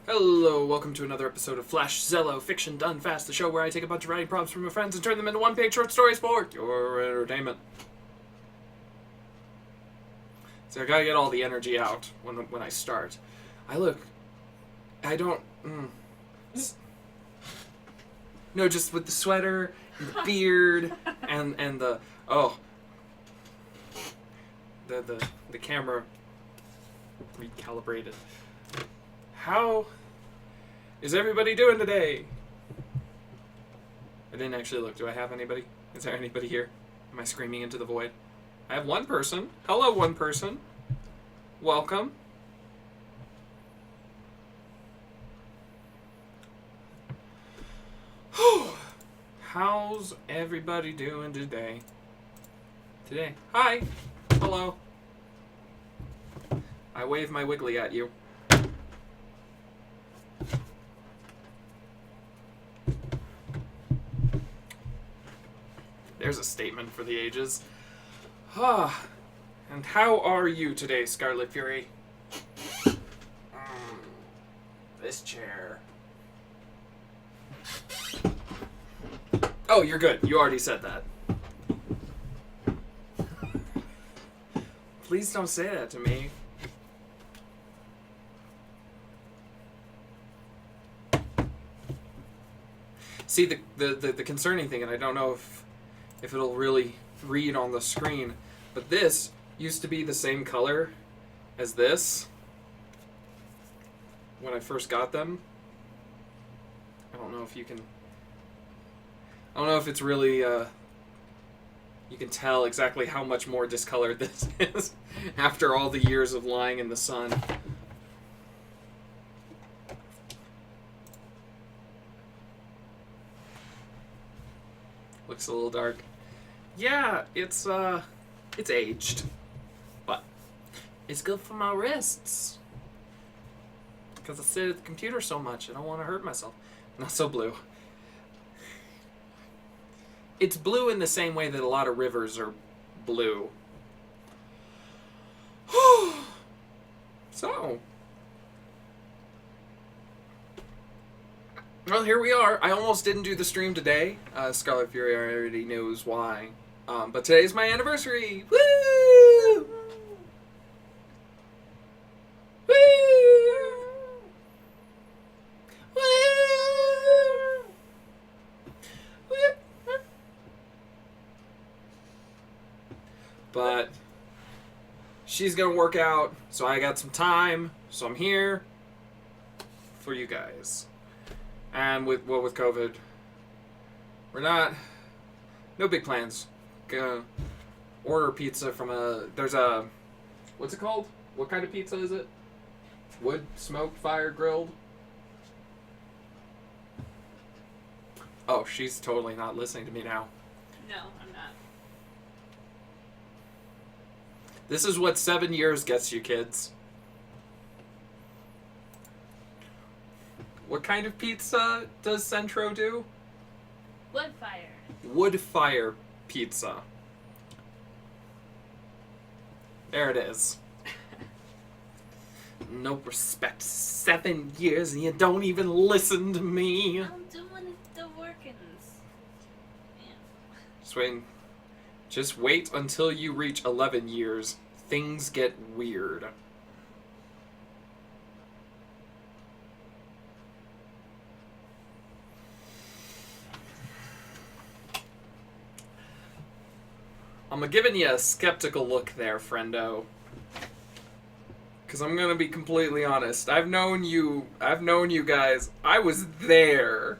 Hello, welcome to another episode of Flash Zellow Fiction Done Fast, the show where I take a bunch of writing prompts from my friends and turn them into one-page short stories for your entertainment. So I gotta get all the energy out when I start. I don't... No, just with the sweater, and the beard, and the... Oh. The camera recalibrated. How is everybody doing today? I didn't actually look. Do I have anybody? Is there anybody here? Am I screaming into the void? I have one person. Hello, one person. Welcome. How's everybody doing today? Hi. Hello. I wave my wiggly at you. There's a statement for the ages. And how are you today, Scarlet Fury? This chair. Oh, you're good. You already said that. Please don't say that to me. See, the concerning thing, and I don't know if it'll really read on the screen, but this used to be the same color as this when I first got them. I don't know if it's really you can tell exactly how much more discolored this is after all the years of lying in the sun. Looks a little dark. Yeah, it's aged. But it's good for my wrists. Because I sit at the computer so much, I don't want to hurt myself. Not so blue. It's blue in the same way that a lot of rivers are blue. So. Well, here we are. I almost didn't do the stream today. Scarlet Fury already knows why. But today's my anniversary. Woo! Woo! Woo! Woo! But she's gonna work out, so I got some time, so I'm here for you guys. And with COVID, no big plans. Gonna order pizza from what's it called? What kind of pizza is it? Wood, smoked, fire, grilled? Oh, she's totally not listening to me now. No, I'm not. This is what 7 years gets you, kids. What kind of pizza does Centro do? Wood fire. Wood fire pizza. There it is. No respect. 7 years and you don't even listen to me. I'm doing the workings. Yeah. Just wait until you reach 11 years. Things get weird. I'm giving you a skeptical look there, friendo. Because I'm going to be completely honest. I've known you guys. I was there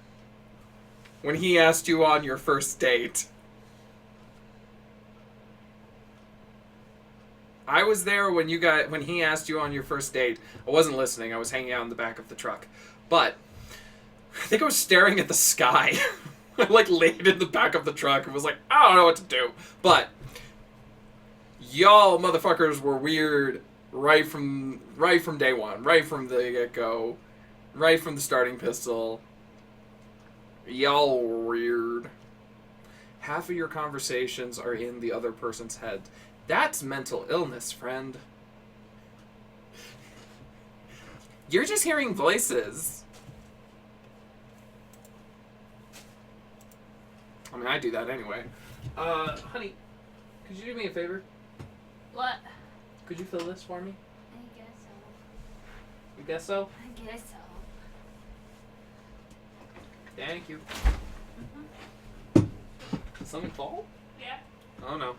when he asked you on your first date. I was there when he asked you on your first date. I wasn't listening. I was hanging out in the back of the truck. But I think I was staring at the sky. I laid in the back of the truck and was like, I don't know what to do. But y'all motherfuckers were weird right from day one, right from the get-go, right from the starting pistol. Y'all were weird. Half of your conversations are in the other person's head. That's mental illness, friend. You're just hearing voices. I mean, I do that anyway. Honey, could you do me a favor? What? Could you fill this for me? I guess so. You guess so? I guess so. Thank you. Did something fall? Yeah. Oh no.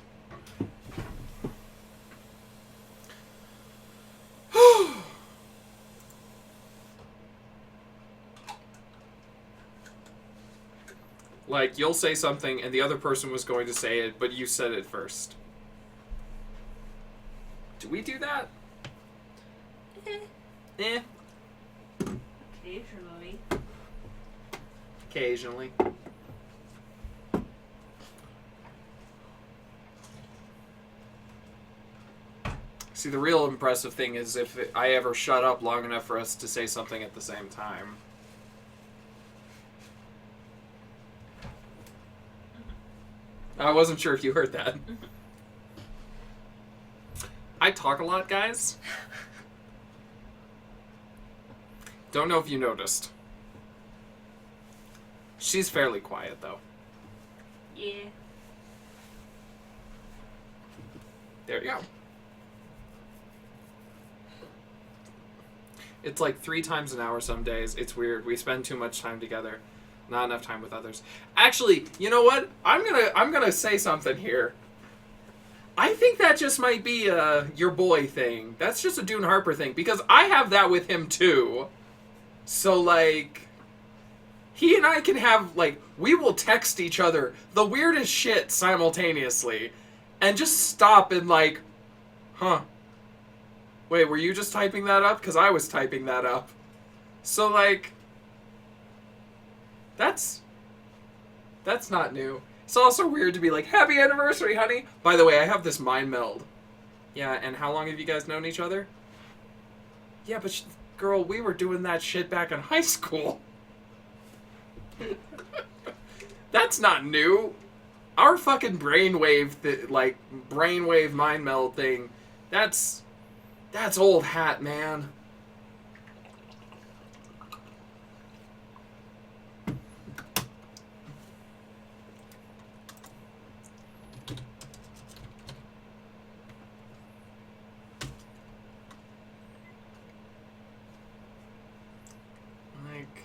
Like, you'll say something and the other person was going to say it, but you said it first. Do we do that? Eh. Occasionally. Occasionally. See, the real impressive thing is if I ever shut up long enough for us to say something at the same time. I wasn't sure if you heard that. I talk a lot, guys. Don't know if you noticed. She's fairly quiet, though. Yeah. There you go. It's like 3 times an hour some days. It's weird. We spend too much time together. Not enough time with others. Actually, you know what? I'm gonna say something here. I think that just might be your boy thing. That's just a Dune Harper thing. Because I have that with him too. So like, he and I can have, like, we will text each other the weirdest shit simultaneously. And just stop and like, huh. Wait, were you just typing that up? Because I was typing that up. So like, that's not new. It's also weird to be like, happy anniversary, honey. By the way, I have this mind meld. Yeah, and how long have you guys known each other? Yeah, but girl, we were doing that shit back in high school. That's not new. Our fucking brainwave, brainwave mind meld thing, that's old hat, man. Like,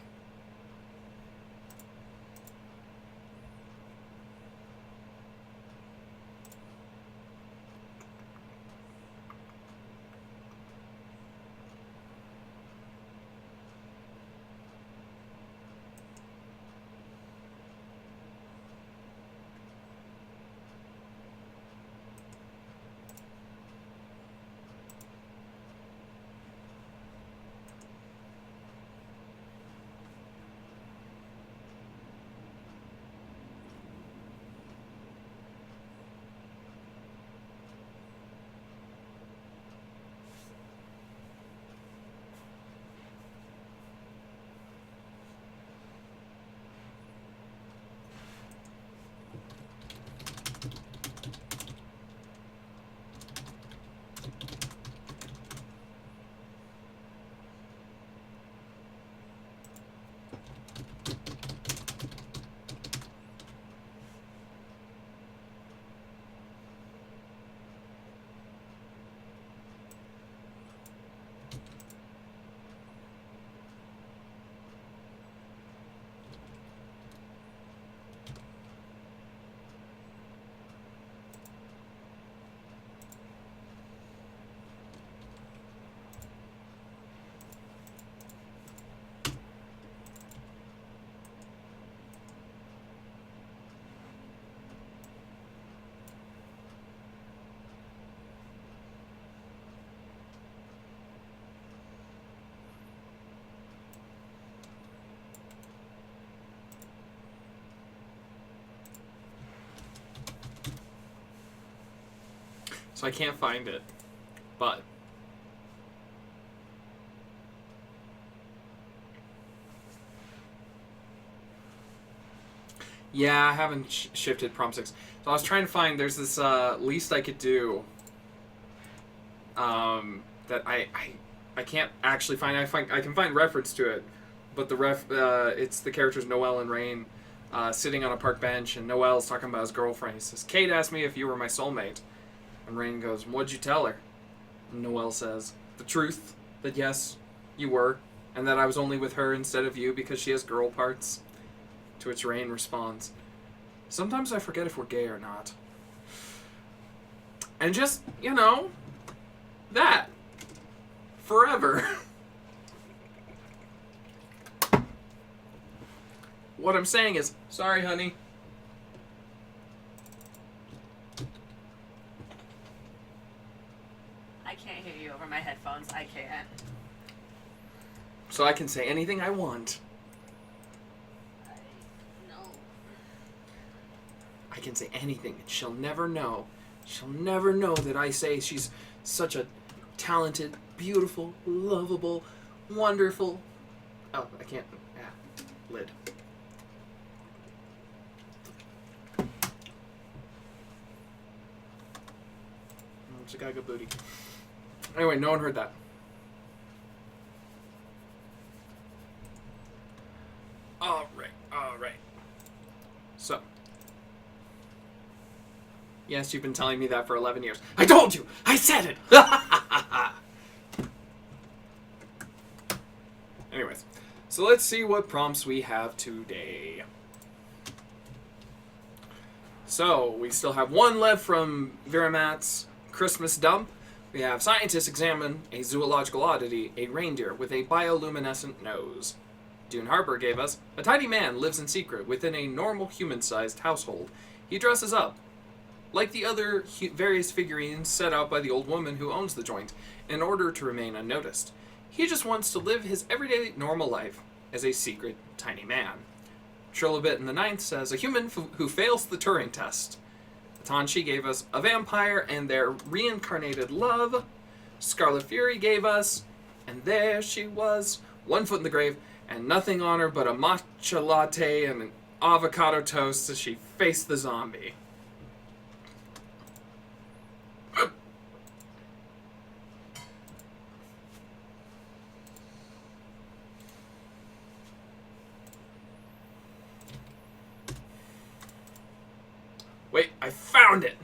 so I can't find it, but yeah, I haven't shifted Prom 6. So I was trying to find, there's this least I could do that I can't actually find. I can find reference to it, but it's the characters Noelle and Rain sitting on a park bench, and Noelle's talking about his girlfriend. He says, "Kate asked me if you were my soulmate," and Rain goes, "What'd you tell her?" And Noelle says, "The truth, that yes, you were, and that I was only with her instead of you because she has girl parts." To which Rain responds, "Sometimes I forget if we're gay or not." And just, that. Forever. What I'm saying is, sorry, honey. I can't hear you over my headphones. I can't. So I can say anything I want. No. I can say anything, and she'll never know. She'll never know that I say she's such a talented, beautiful, lovable, wonderful... Oh, I can't... lid. Chicago booty. Anyway, no one heard that. Alright. So. Yes, you've been telling me that for 11 years. I told you! I said it! Anyways, so let's see what prompts we have today. So, we still have one left from Viramat's Christmas dump. We have scientists examine a zoological oddity, a reindeer with a bioluminescent nose. Dune Harper gave us, a tiny man lives in secret within a normal human-sized household. He dresses up, like the other various figurines set out by the old woman who owns the joint, in order to remain unnoticed. He just wants to live his everyday normal life as a secret tiny man. Trilobit in the Ninth says, a human who fails the Turing test. Tanchi gave us a vampire and their reincarnated love. Scarlet Fury gave us, and there she was, 1 foot in the grave, and nothing on her but a matcha latte and an avocado toast as she faced the zombie. Wait, I found it!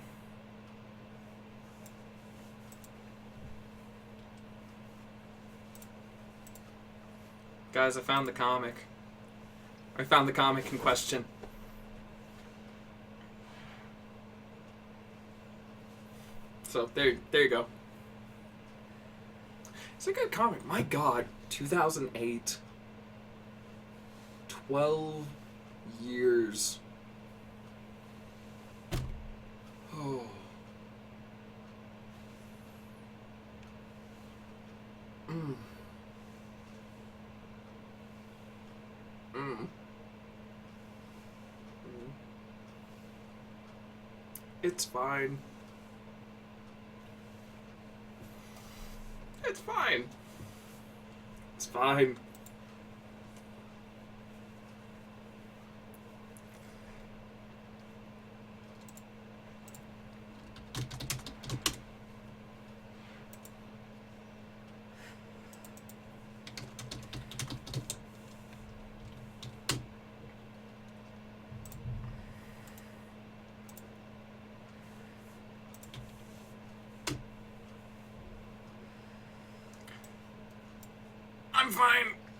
Guys, I found the comic. I found the comic in question. So, there you go. It's a good comic. My God, 2008. 12 years. Oh. Mm. Mm. Mm. It's fine. It's fine. It's fine.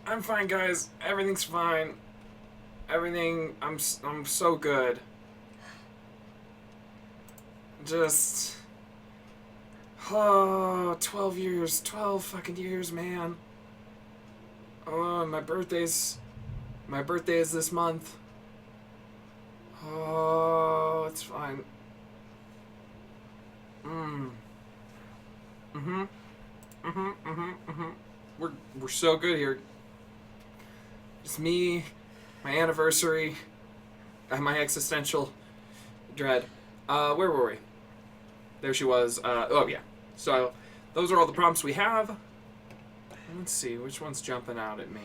I'm fine, guys. Everything's fine. I'm so good. Just... Oh, 12 years. 12 fucking years, man. Oh, my birthday is this month. Oh, it's fine. We're so good here. Just me, my anniversary, and my existential dread. Where were we? There she was. Oh yeah. So those are all the prompts we have. Let's see which one's jumping out at me.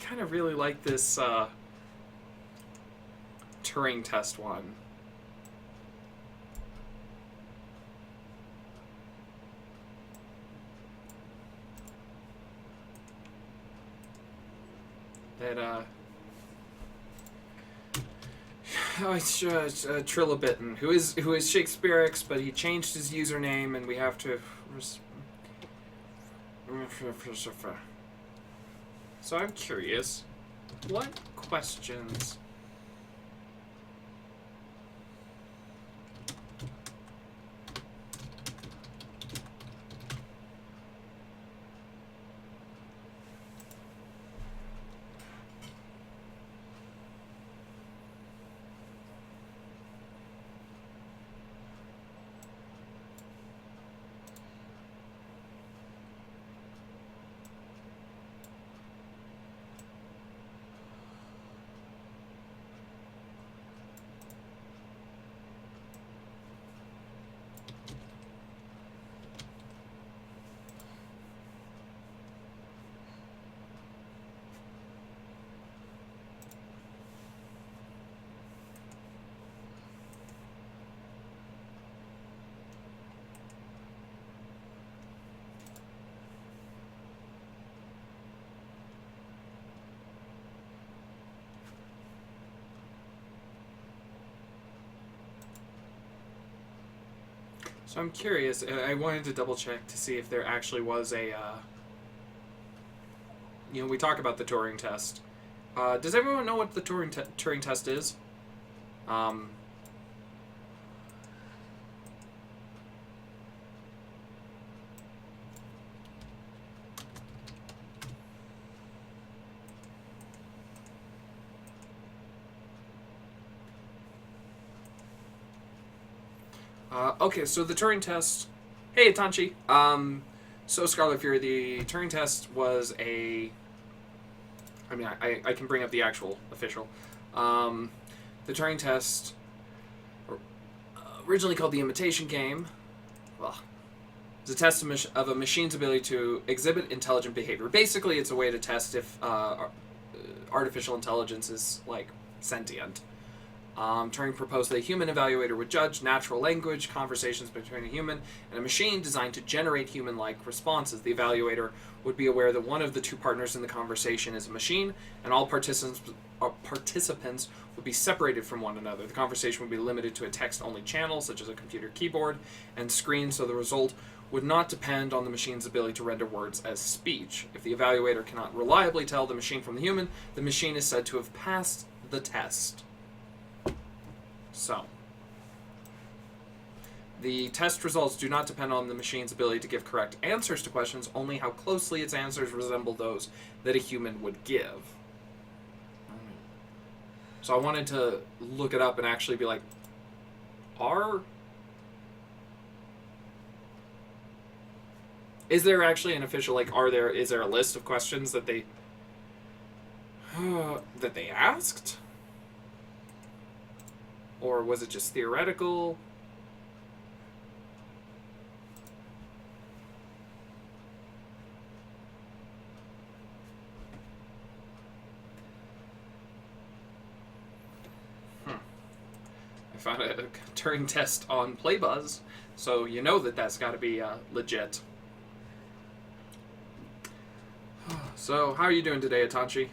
kind of really like this Turing test one. That oh, it's Trilobitten, who is Shakespearean, but he changed his username, and we have to. So I'm curious, what questions? So I'm curious. I wanted to double check to see if there actually was a. We talk about the Turing test. Does everyone know what the Turing test is? Okay, so the Turing test. Hey, Itanchi. So Scarlet Fury, the Turing test was a. I mean, I can bring up the actual official. The Turing test, originally called the imitation game, well, it's a test of a machine's ability to exhibit intelligent behavior. Basically, it's a way to test if artificial intelligence is like sentient. Turing proposed that a human evaluator would judge natural language conversations between a human and a machine designed to generate human-like responses. The evaluator would be aware that one of the two partners in the conversation is a machine, and all participants would be separated from one another. The conversation would be limited to a text-only channel, such as a computer keyboard and screen, so the result would not depend on the machine's ability to render words as speech. If the evaluator cannot reliably tell the machine from the human, the machine is said to have passed the test. So, the test results do not depend on the machine's ability to give correct answers to questions, only how closely its answers resemble those that a human would give. So I wanted to look it up and actually be like, is there actually an official, like, is there a list of questions that they asked? Or was it just theoretical? I found a Turing test on Playbuzz, so you know that that's got to be legit. So, how are you doing today, Itachi?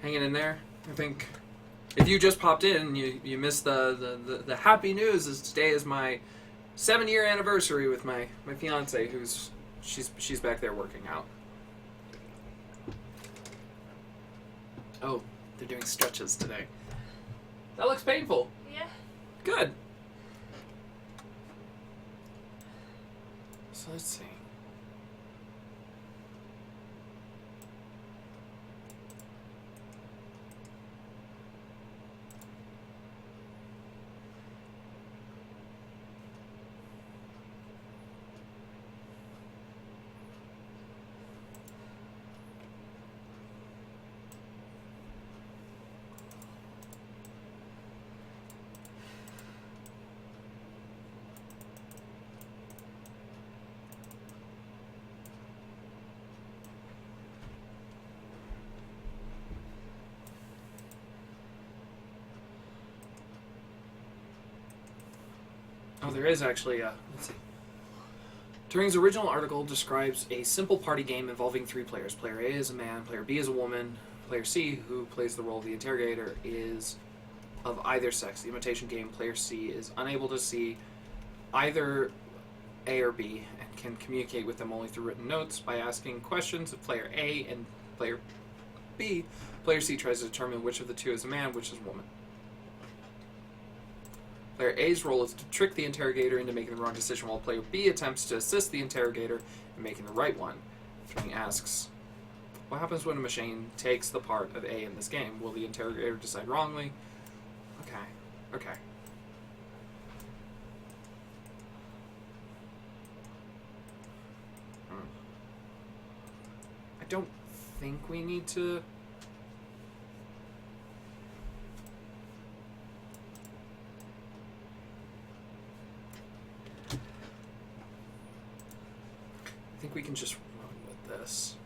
Hanging in there? I think if you just popped in, you missed the happy news is today is my 7-year anniversary with my fiance, she's back there working out. Oh, they're doing stretches today. That looks painful. Yeah. Good. So let's see. Oh, there is actually a. Let's see. Turing's original article describes a simple party game involving 3 players. Player A is a man, player B is a woman, player C, who plays the role of the interrogator, is of either sex. The imitation game, player C is unable to see either A or B and can communicate with them only through written notes by asking questions of player A and player B. Player C tries to determine which of the two is a man, which is a woman. Player A's role is to trick the interrogator into making the wrong decision, while player B attempts to assist the interrogator in making the right one. Turing asks, what happens when a machine takes the part of A in this game? Will the interrogator decide wrongly? Okay. I don't think we need to... I think we can just run with this.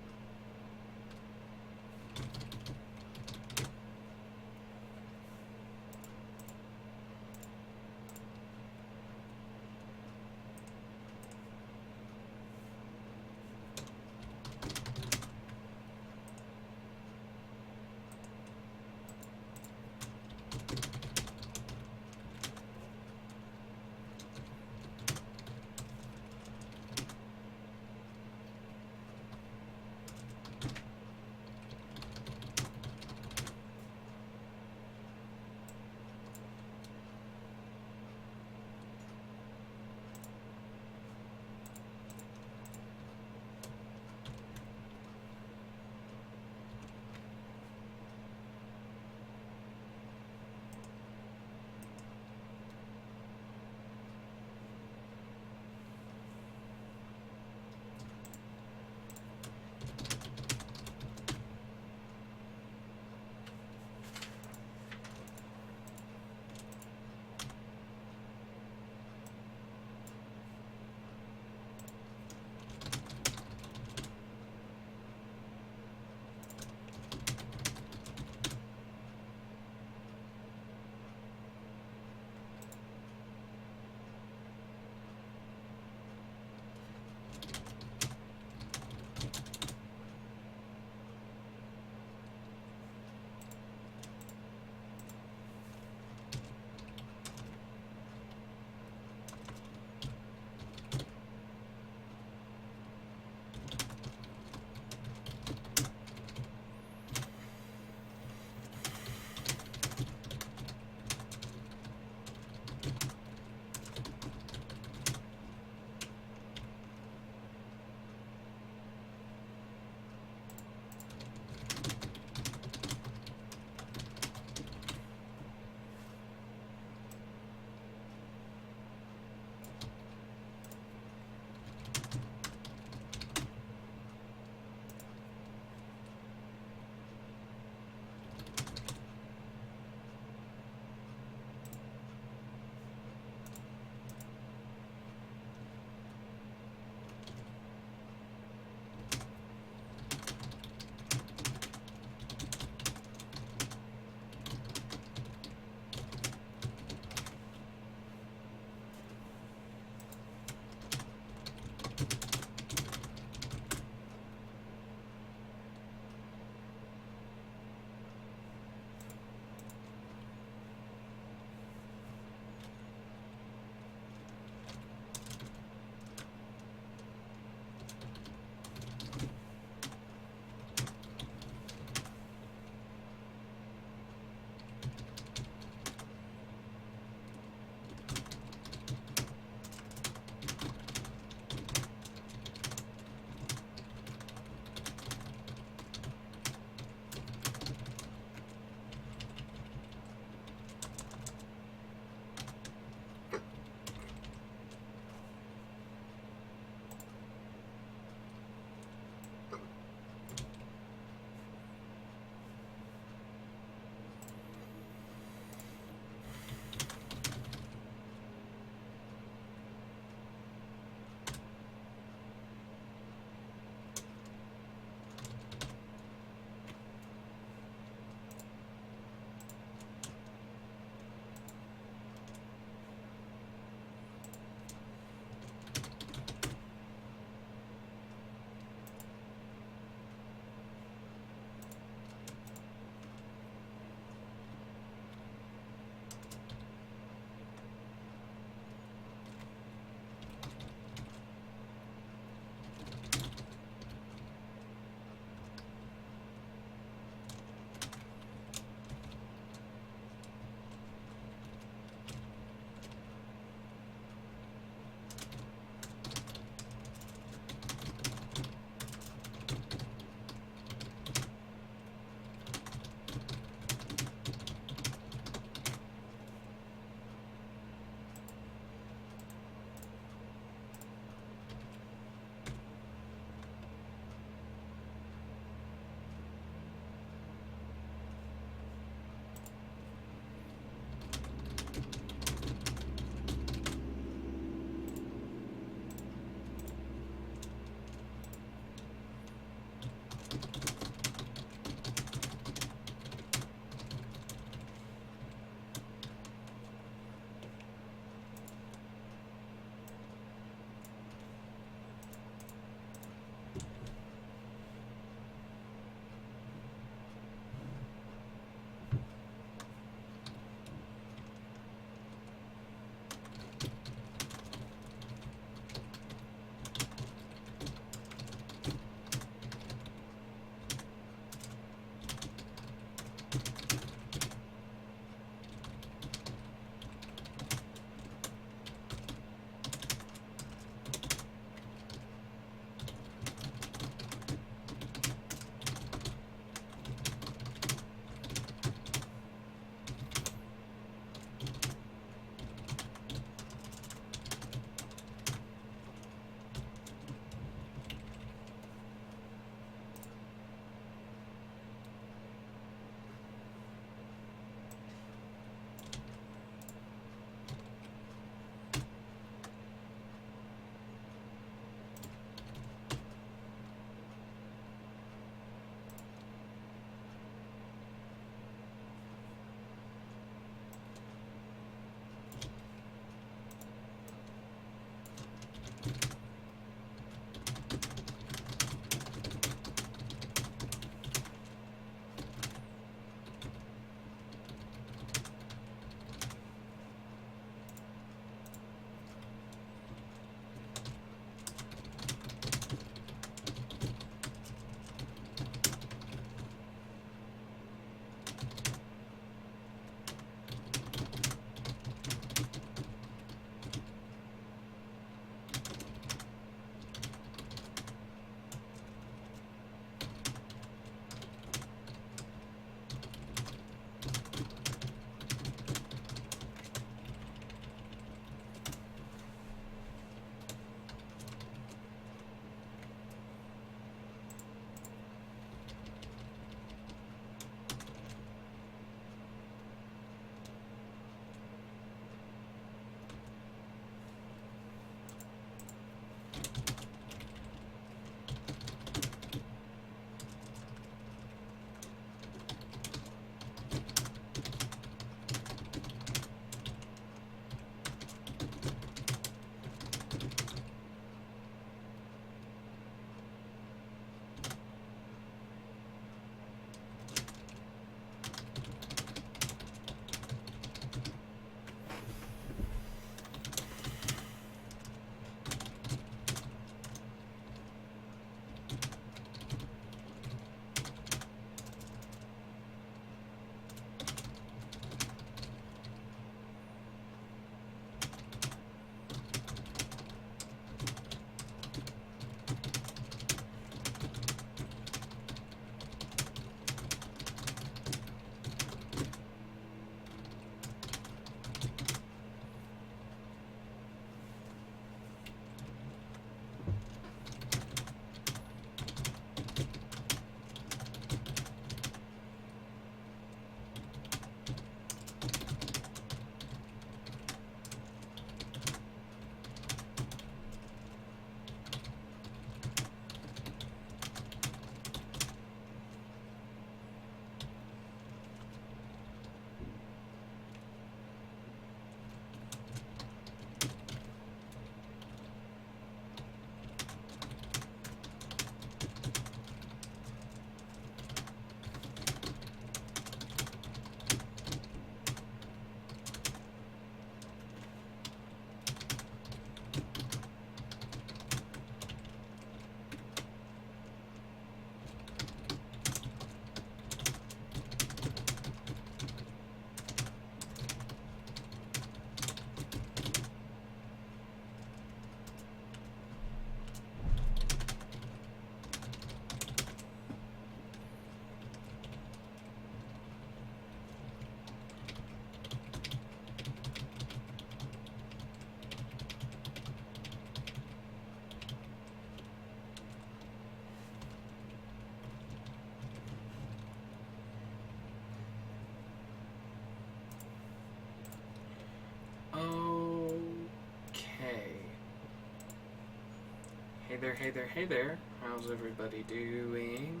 Hey there, hey there, hey there. How's everybody doing?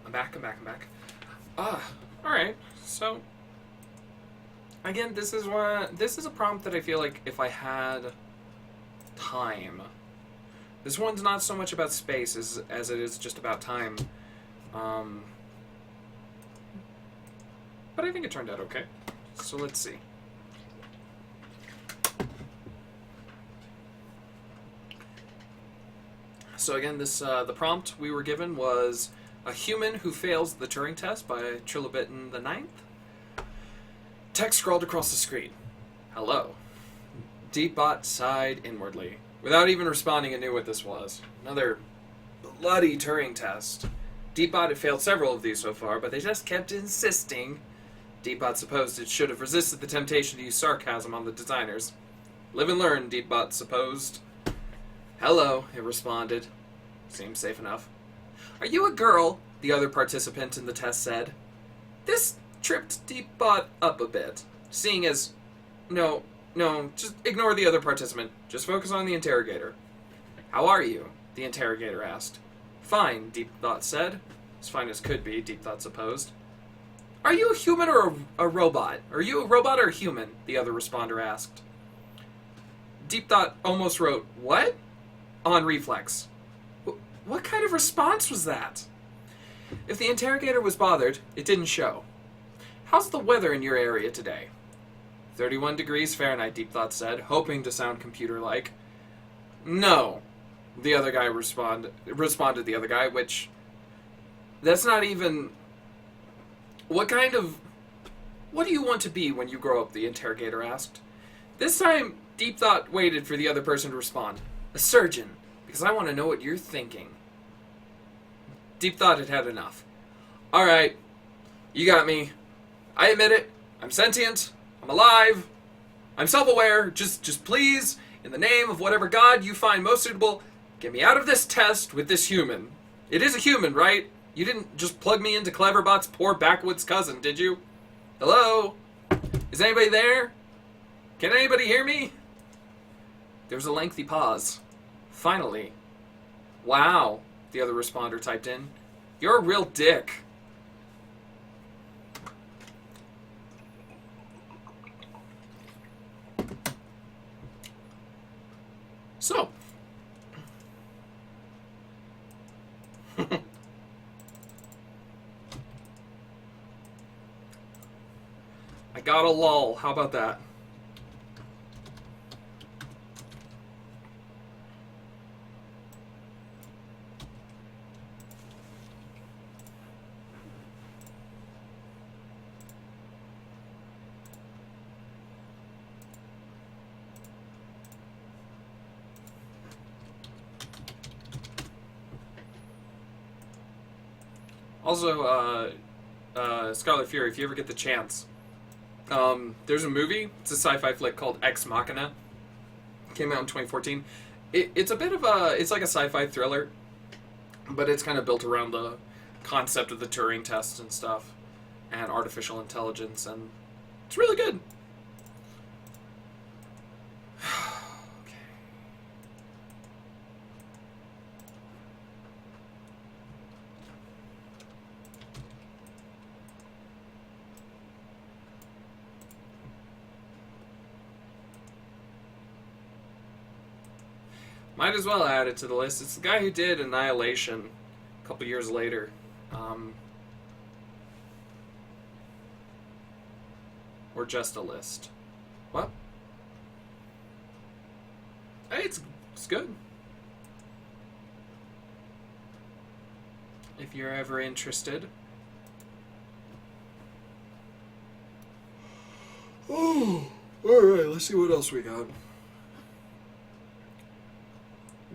I'm back. Alright. So, again, this is a prompt that I feel like if I had time. This one's not so much about space as it is just about time. But I think it turned out okay. So let's see. So again, the prompt we were given was a human who fails the Turing test by Trilobit the Ninth. Text scrawled across the screen. Hello. Deepbot sighed inwardly. Without even responding, it knew what this was. Another bloody Turing test. Deepbot had failed several of these so far, but they just kept insisting. Deepbot supposed it should have resisted the temptation to use sarcasm on the designers. Live and learn, Deepbot supposed. Hello, it responded. Seems safe enough. Are you a girl? The other participant in the test said. This tripped Deepbot up a bit, seeing as... No, just ignore the other participant. Just focus on the interrogator. How are you? The interrogator asked. Fine, Deepbot said. As fine as could be, Deepbot supposed. Are you a human or a robot? Are you a robot or a human? The other responder asked. Deepbot almost wrote, what? On reflex. What kind of response was that? If the interrogator was bothered, it didn't show. How's the weather in your area today? 31 degrees Fahrenheit, Deepthought said, hoping to sound computer-like. No, the other guy responded the other guy, which... That's not even... What do you want to be when you grow up, the interrogator asked. This time, Deepthought waited for the other person to respond. A surgeon, because I want to know what you're thinking. Deepthought had had enough. Alright, you got me. I admit it. I'm sentient. I'm alive. I'm self-aware. Just please, in the name of whatever god you find most suitable, get me out of this test with this human. It is a human, right? You didn't just plug me into Cleverbot's poor backwoods cousin, did you? Hello? Is anybody there? Can anybody hear me? There was a lengthy pause. Finally. Wow, the other responder typed in. You're a real dick. So. I got a lull. How about that? Also, Scarlet Fury, if you ever get the chance, there's a movie. It's a sci-fi flick called Ex Machina. Came out in 2014. It's a bit of it's like a sci-fi thriller, but it's kind of built around the concept of the Turing test and stuff, and artificial intelligence, and it's really good. Might as well add it to the list. It's the guy who did Annihilation a couple years later. Or just a list. What? Hey, it's good. If you're ever interested. Oh, alright, let's see what else we got.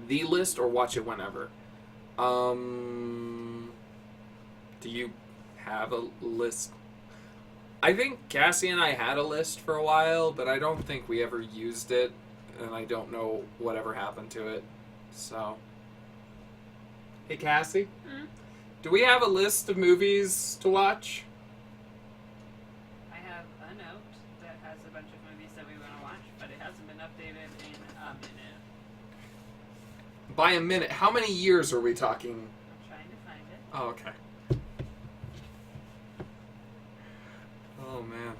The list or watch it whenever. Do you have a list? I think Cassie and I had a list for a while, but I don't think we ever used it, and I don't know whatever happened to it. So, hey Cassie, do we have a list of movies to watch? I have a note that has a bunch of movies that we want to watch, but it hasn't been updated in a minute. By a minute, how many years are we talking? I'm trying to find it. Oh, okay. Oh, man.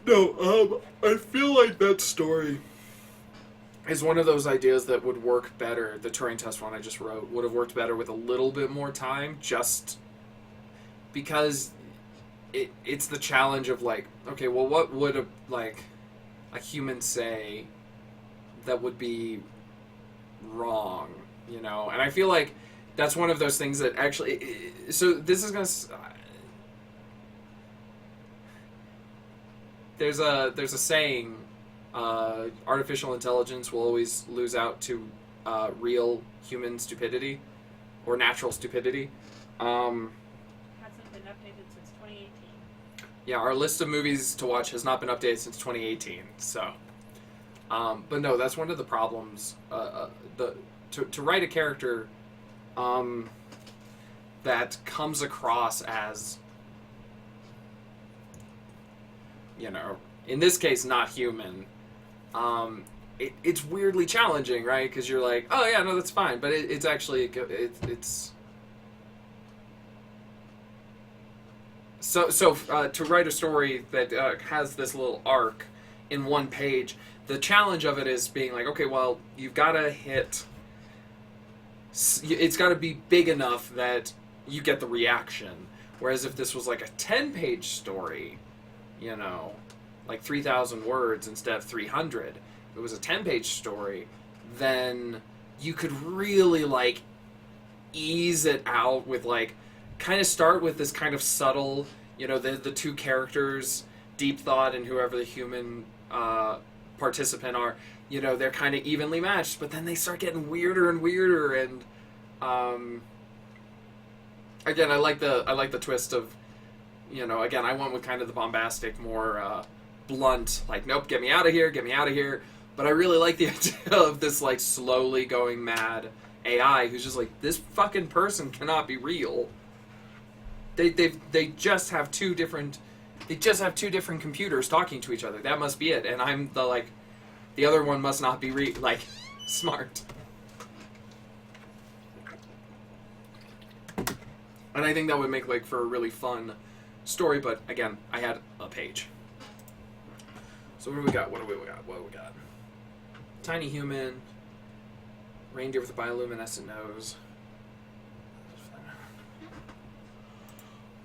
No, I feel like that story is one of those ideas that would work better. The Turing test one I just wrote would have worked better with a little bit more time, just because it's the challenge of like, okay, well, what would a human say that would be wrong, you know? And I feel like that's one of those things that actually. So this is gonna. There's a saying, artificial intelligence will always lose out to real human stupidity or natural stupidity. Hasn't been updated since 2018. Yeah, our list of movies to watch has not been updated since 2018. So, but no, that's one of the problems. To write a character that comes across as, you know, in this case, not human. It's weirdly challenging, right? Because you're like, oh yeah, no, that's fine, but it's actually it's. So to write a story that has this little arc in one page, the challenge of it is being like, okay, well, you've got to hit. It's got to be big enough that you get the reaction. Whereas if this was like a 10-page story, you know, like 3,000 words instead of 300, if it was a 10-page story, then you could really like ease it out with like kind of start with this kind of subtle, you know, the two characters, Deep Thought and whoever the human participant are, you know, they're kind of evenly matched, but then they start getting weirder and weirder, and again, I like the twist of, you know, again, I went with kind of the bombastic, more blunt, like, nope, get me out of here, but I really like the idea of this like slowly going mad AI who's just like, this fucking person cannot be real. They just have two different computers talking to each other. That must be it. And I'm the other one must not be smart. And I think that would make for a really fun story. But again, I had a page. So what do we got? What do we got? Tiny human, reindeer with a bioluminescent nose.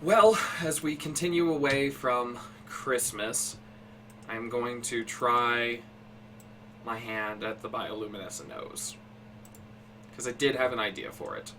Well, as we continue away from Christmas, I'm going to try my hand at the bioluminescent nose. Because I did have an idea for it.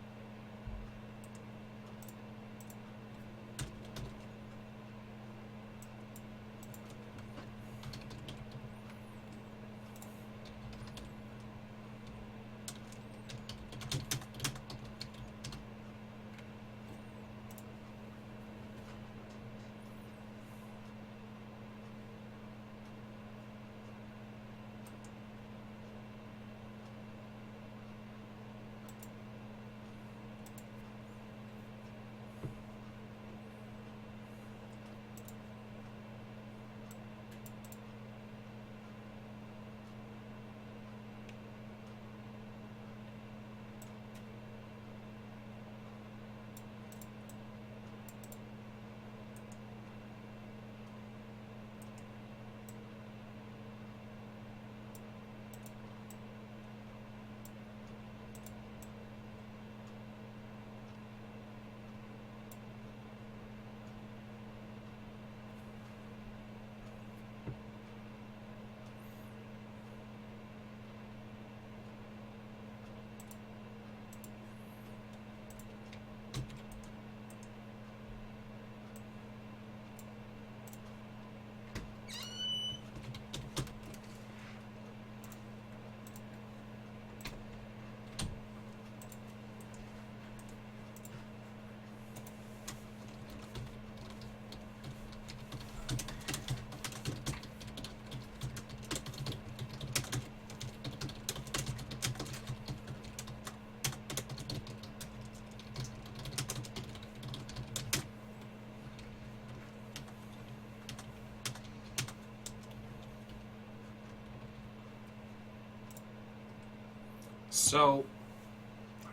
So,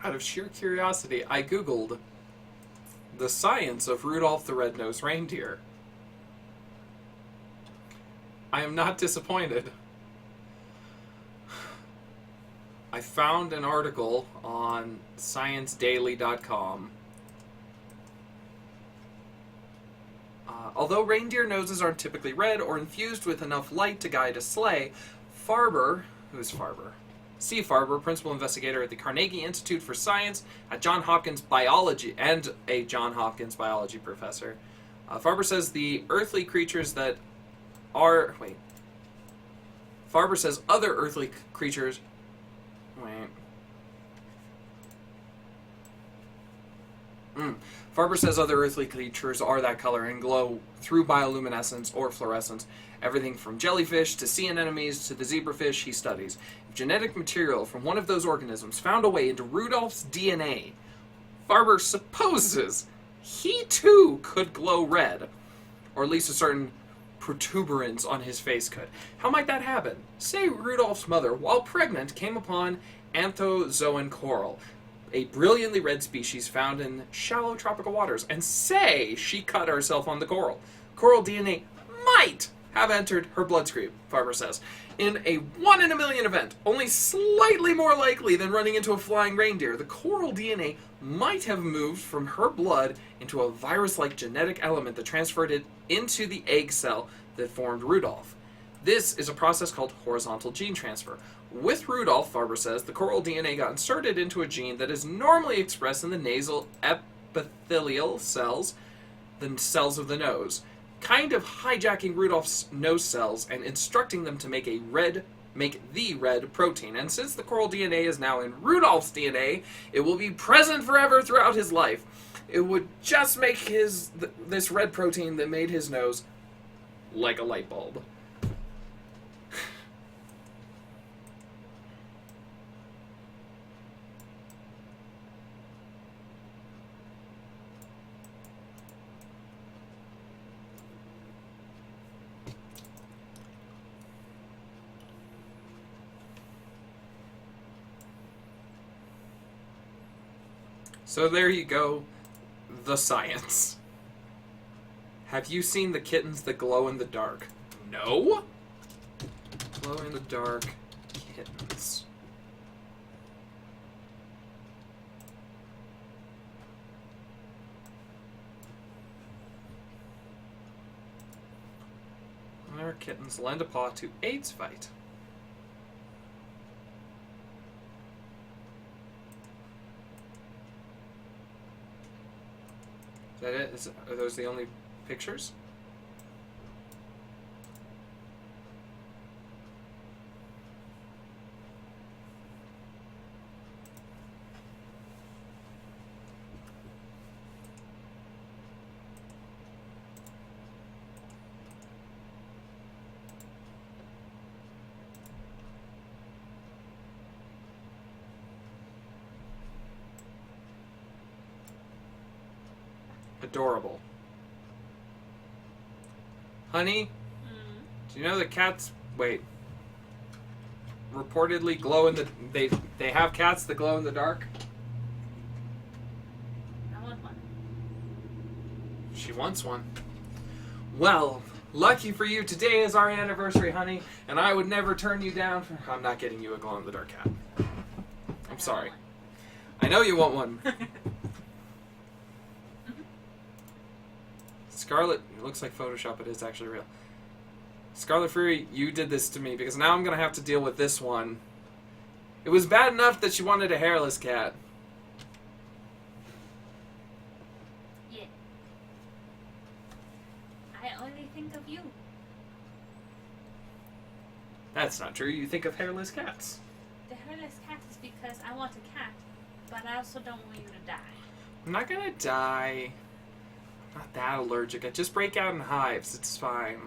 out of sheer curiosity, I googled the science of Rudolph the Red-Nosed Reindeer. I am not disappointed. I found an article on ScienceDaily.com. Although reindeer noses aren't typically red or infused with enough light to guide a sleigh, Farber, who's Farber? Steve Farber, principal investigator at the Carnegie Institute for Science at Johns Hopkins Biology, and a Johns Hopkins biology professor. Farber says the earthly creatures that are... Wait. Farber says other earthly creatures... Wait. Farber says other earthly creatures are that color and glow through bioluminescence or fluorescence. Everything from jellyfish to sea anemones to the zebrafish he studies. If genetic material from one of those organisms found a way into Rudolph's DNA, Farber supposes he too could glow red. Or at least a certain protuberance on his face could. How might that happen? Say Rudolph's mother, while pregnant, came upon anthozoan coral, a brilliantly red species found in shallow tropical waters, and say she cut herself on the coral. Coral DNA might have entered her bloodstream, Farber says. In a 1 in a million event, only slightly more likely than running into a flying reindeer, the coral DNA might have moved from her blood into a virus-like genetic element that transferred it into the egg cell that formed Rudolph. This is a process called horizontal gene transfer. With Rudolph, Farber says, the coral DNA got inserted into a gene that is normally expressed in the nasal epithelial cells, the cells of the nose, kind of hijacking Rudolph's nose cells and instructing them to make the red protein. And since the coral DNA is now in Rudolph's DNA, it will be present forever throughout his life. It would just make this red protein that made his nose like a light bulb. So there you go, the science. Have you seen the kittens that glow in the dark? No? Glow in the dark kittens. Our kittens lend a paw to AIDS fight. Is that it? Are those the only pictures? Adorable. Honey, do you know that cats, reportedly glow in the, they have cats that glow in the dark? I want one. She wants one. Well, lucky for you, today is our anniversary, honey, and I would never turn you down for, I'm not getting you a glow in the dark cat. I'm sorry. I know you want one. Scarlet, it looks like Photoshop, but it's actually real. Scarlet Fury, you did this to me, because now I'm going to have to deal with this one. It was bad enough that she wanted a hairless cat. Yeah. I only think of you. That's not true. You think of hairless cats. The hairless cat is because I want a cat, but I also don't want you to die. I'm not going to die. I'm not that allergic. I just break out in hives. It's fine.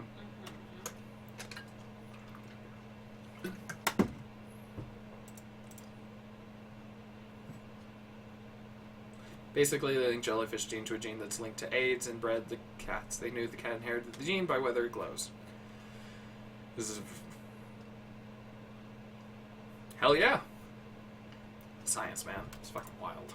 Basically, they linked jellyfish gene to a gene that's linked to AIDS and bred the cats. They knew the cat inherited the gene by whether it glows. This is... Hell yeah. Science, man. It's fucking wild.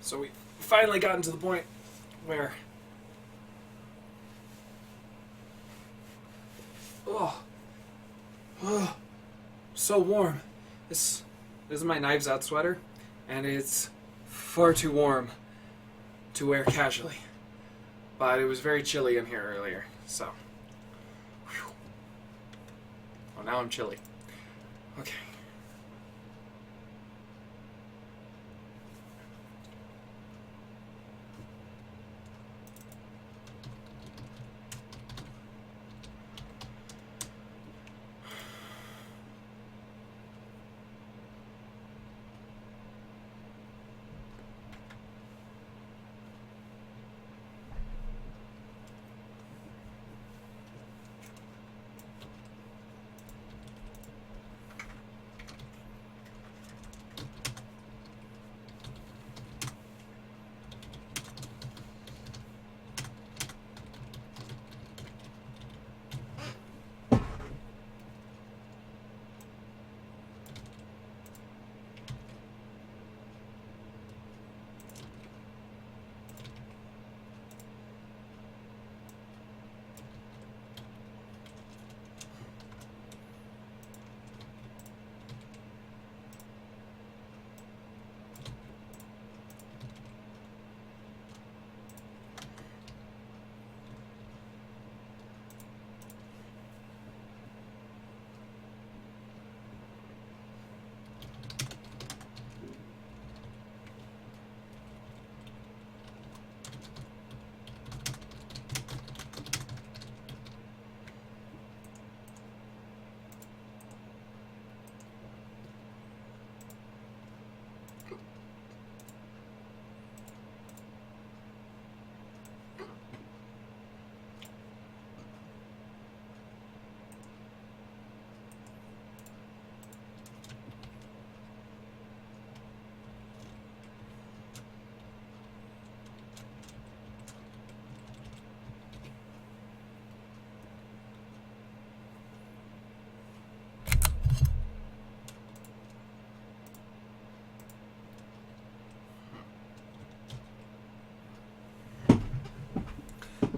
So we finally gotten to the point where... Oh, so warm. This is my Knives Out sweater, and it's far too warm to wear casually. But it was very chilly in here earlier, so... Whew. Oh, now I'm chilly. Okay.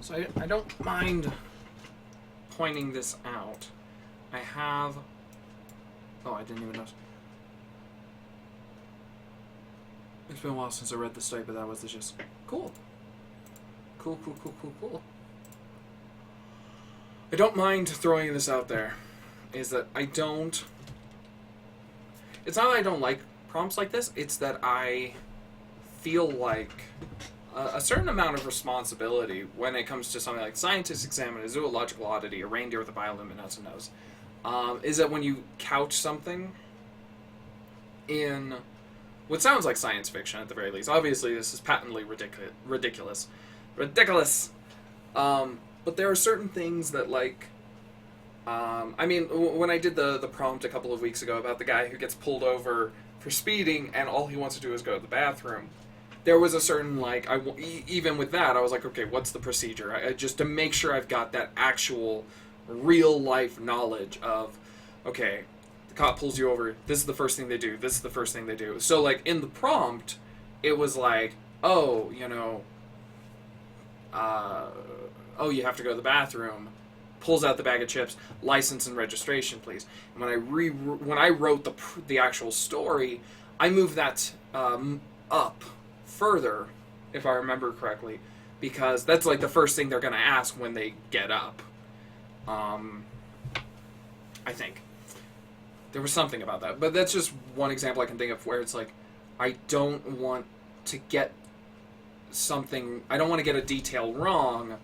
So I don't mind pointing this out. I have... Oh, I didn't even notice. It's been a while since I read the story, but that was just cool. Cool. I don't mind throwing this out there. Is that I don't... It's not that I don't like prompts like this, it's that I feel like a certain amount of responsibility when it comes to something like scientists examine a zoological oddity, a reindeer with a bioluminescent nose, is that when you couch something in what sounds like science fiction at the very least, obviously this is patently ridiculous, but there are certain things that, like, I mean, when I did the prompt a couple of weeks ago about the guy who gets pulled over for speeding and all he wants to do is go to the bathroom, there was a certain, like, even with that, I was like, okay, what's the procedure? Just to make sure I've got that actual real-life knowledge of, okay, the cop pulls you over, this is the first thing they do, this is the first thing they do. So, like, in the prompt, it was like, oh, you know, oh, you have to go to the bathroom, pulls out the bag of chips, license and registration, please. And when I wrote the actual story, I moved that up further, if I remember correctly, because that's like the first thing they're going to ask when they get up. I think there was something about that, but that's just one example I can think of where it's like, I don't want to get I don't want to get a detail wrong,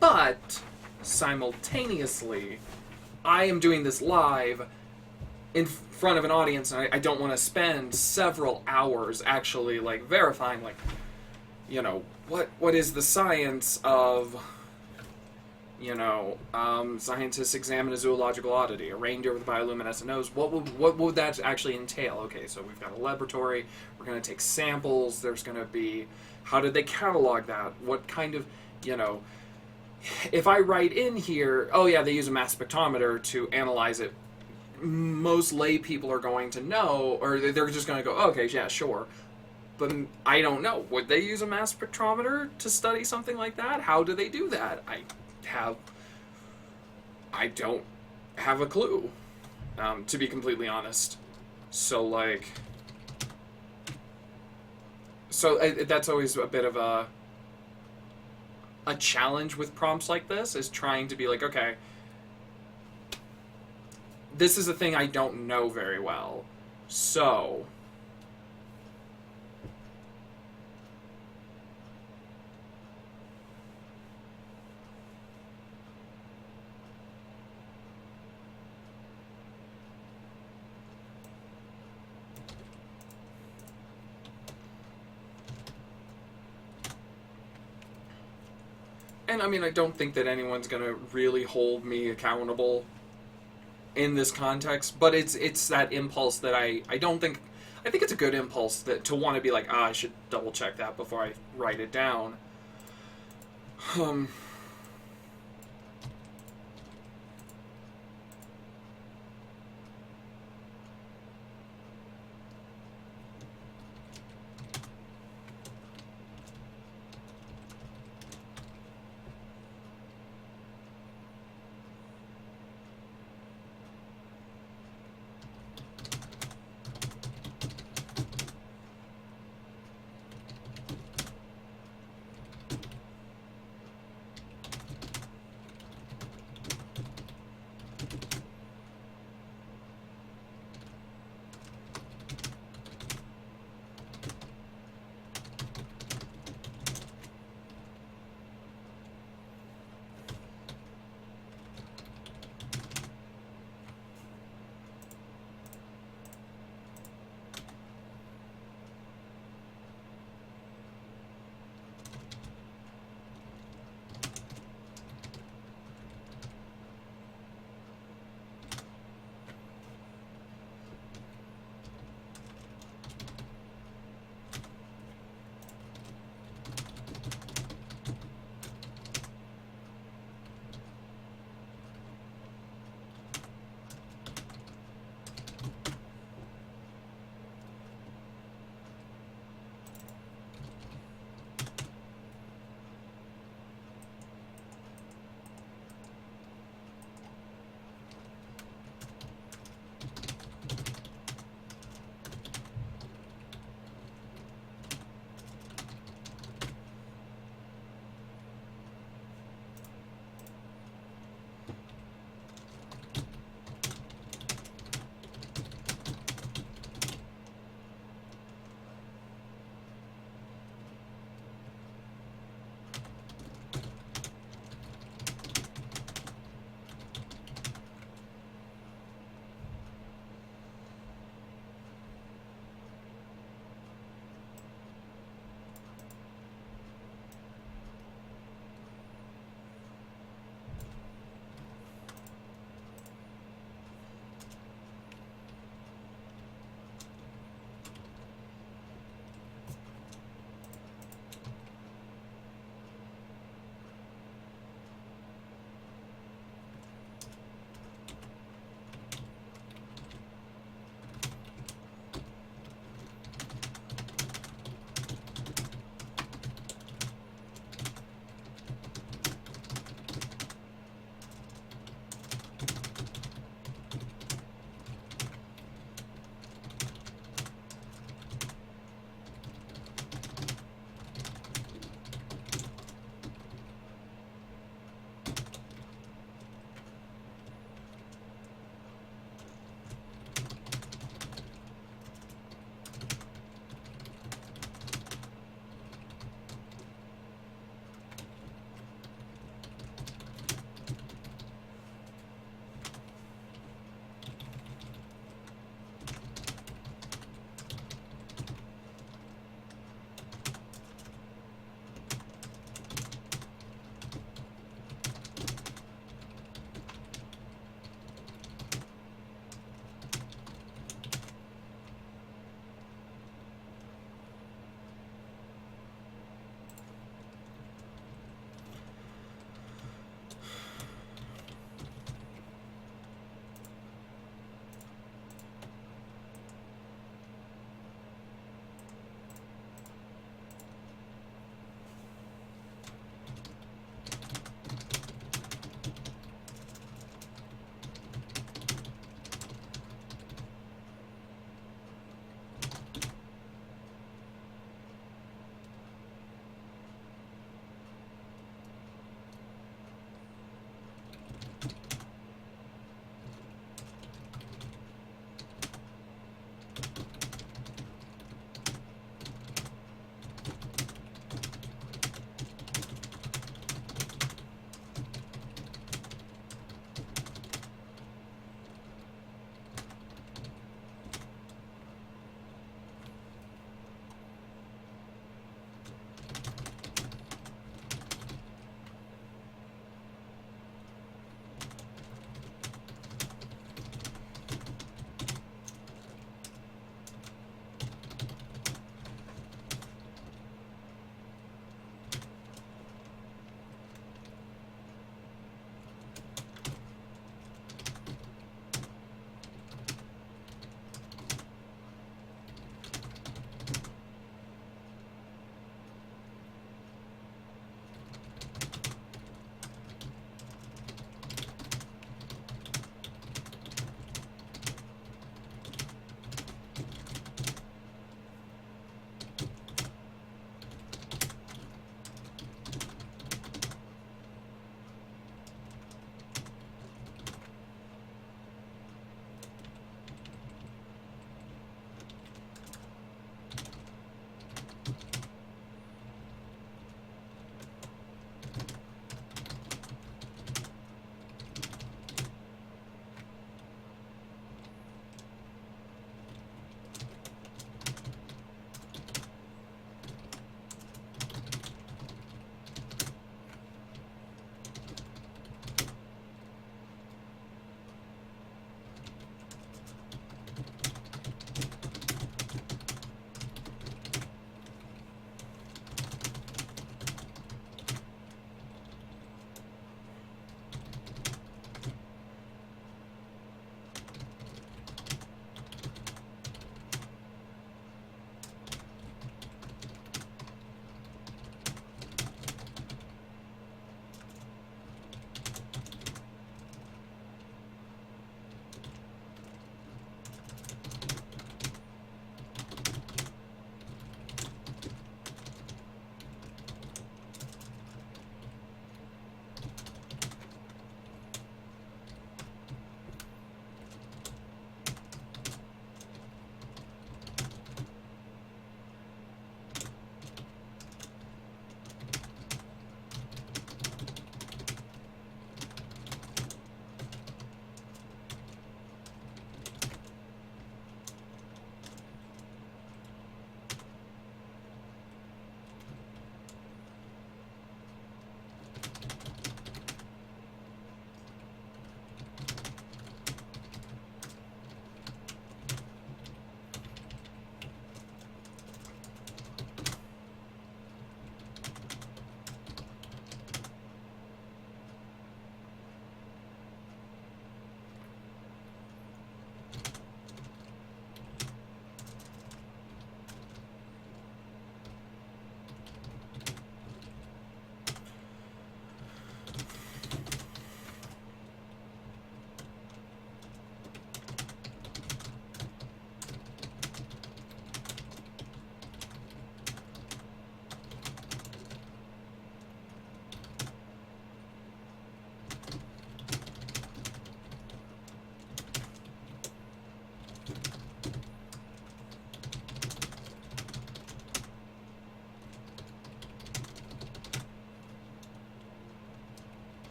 but simultaneously, I am doing this live in front of an audience, and I don't want to spend several hours actually like verifying, like, you know, what is the science of, you know, scientists examine a zoological oddity, a reindeer with a bioluminescent nose. What would that actually entail? Okay, so we've got a laboratory. We're going to take samples. There's going to be, how did they catalog that? What kind of, you know, if I write in here, oh yeah, they use a mass spectrometer to analyze it, most lay people are going to know, or they're just going to go, oh, okay, yeah, sure. But I don't know. Would they use a mass spectrometer to study something like that? How do they do that? I don't have a clue, to be completely honest. So, like, that's always a bit of a challenge with prompts like this, is trying to be like, okay, this is a thing I don't know very well, so and I mean, I don't think that anyone's gonna really hold me accountable in this context, but it's that impulse that I think it's a good impulse that to want to be like, I should double check that before I write it down.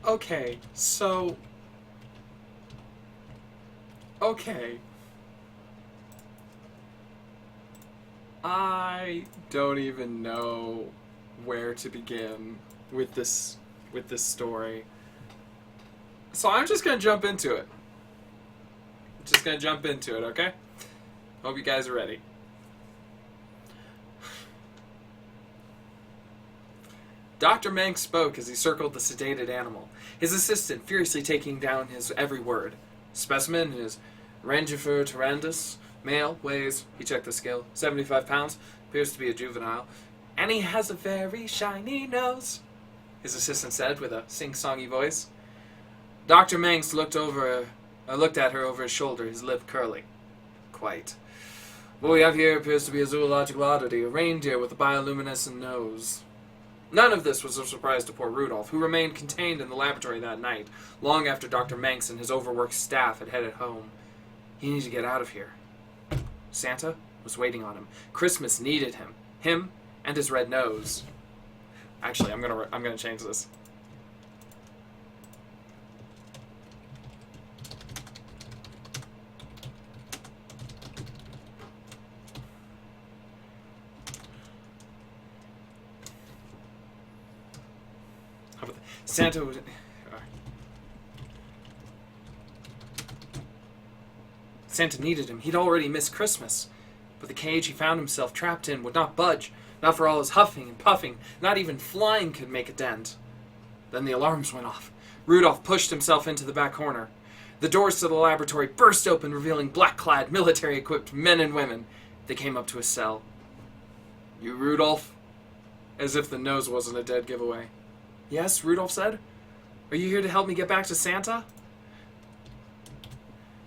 Okay, so... Okay. I don't even know where to begin with this story. So I'm just gonna jump into it. Just gonna jump into it, okay? Hope you guys are ready. Dr. Mank spoke as he circled the sedated animal, his assistant furiously taking down his every word. Specimen is Rangifer tarandus, male, weighs, he checked the scale, 75 pounds, appears to be a juvenile, and he has a very shiny nose, his assistant said with a sing-songy voice. Dr. Manx looked at her over his shoulder, his lip curling. Quite. What we have here appears to be a zoological oddity, a reindeer with a bioluminescent nose. None of this was a surprise to poor Rudolph, who remained contained in the laboratory that night, long after Dr. Manx and his overworked staff had headed home. He needed to get out of here. Santa was waiting on him. Christmas needed him. Him and his red nose. Actually, I'm gonna change this. How about that? Santa was... Santa needed him. He'd already missed Christmas. But the cage he found himself trapped in would not budge. Not for all his huffing and puffing. Not even flying could make a dent. Then the alarms went off. Rudolph pushed himself into the back corner. The doors to the laboratory burst open, revealing black-clad, military-equipped men and women. They came up to his cell. You, Rudolph? As if the nose wasn't a dead giveaway. Yes, Rudolph said. Are you here to help me get back to Santa?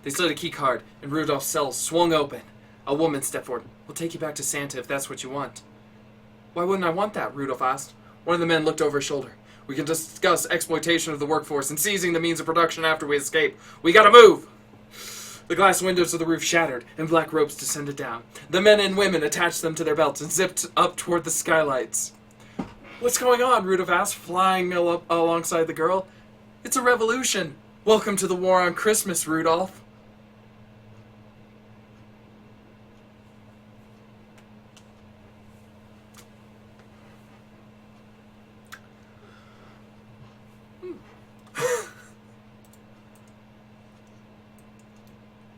They slid a key card, and Rudolph's cell swung open. A woman stepped forward. We'll take you back to Santa if that's what you want. Why wouldn't I want that? Rudolph asked. One of the men looked over his shoulder. We can discuss exploitation of the workforce and seizing the means of production after we escape. We gotta move! The glass windows of the roof shattered, and black ropes descended down. The men and women attached them to their belts and zipped up toward the skylights. What's going on? Rudolph asked, flying up alongside the girl. It's a revolution. Welcome to the war on Christmas, Rudolph.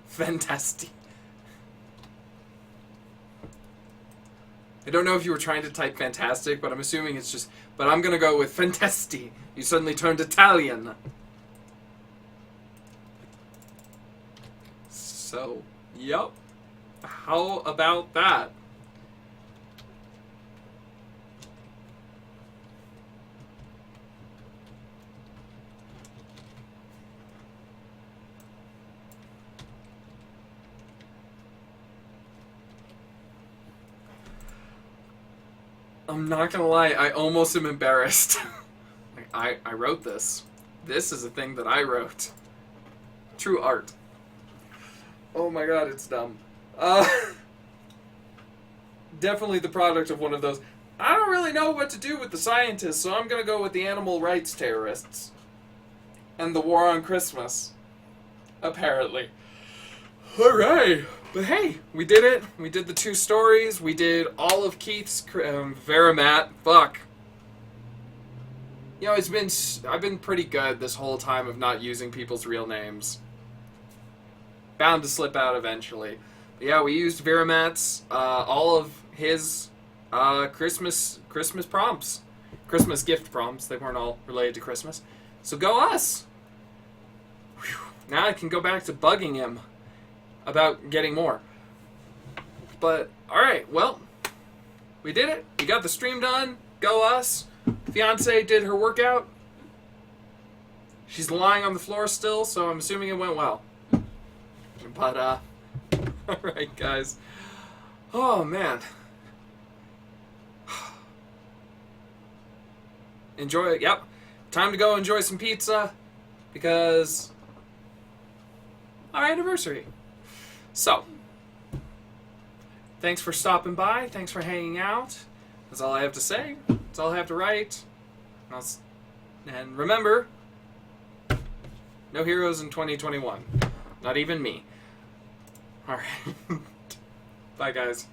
Fantastic. I don't know if you were trying to type fantastic, but I'm assuming it's just... But I'm gonna go with fantasti. You suddenly turned Italian. So, yep. How about that? I'm not gonna lie, I almost am embarrassed. Like, I wrote this. This is a thing that I wrote. True art. Oh my god, it's dumb. Definitely the product of one of those. I don't really know what to do with the scientists, so I'm gonna go with the animal rights terrorists. And the war on Christmas. Apparently. Alright. But hey, we did it. We did the 2 stories. We did all of Keith's Verimat. Fuck. You know, I've been pretty good this whole time of not using people's real names. Bound to slip out eventually. But yeah, we used Verimat's, all of his Christmas prompts. Christmas gift prompts. They weren't all related to Christmas. So go us! Whew. Now I can go back to bugging him about getting more. But, alright, well, we did it. We got the stream done. Go us. Fiance did her workout. She's lying on the floor still, so I'm assuming it went well. But, alright, guys. Oh, man. Enjoy it. Yep. Time to go enjoy some pizza, because our anniversary. So, thanks for stopping by. Thanks for hanging out. That's all I have to say. That's all I have to write. And remember, No heroes in 2021. Not even me. Alright. Bye, guys.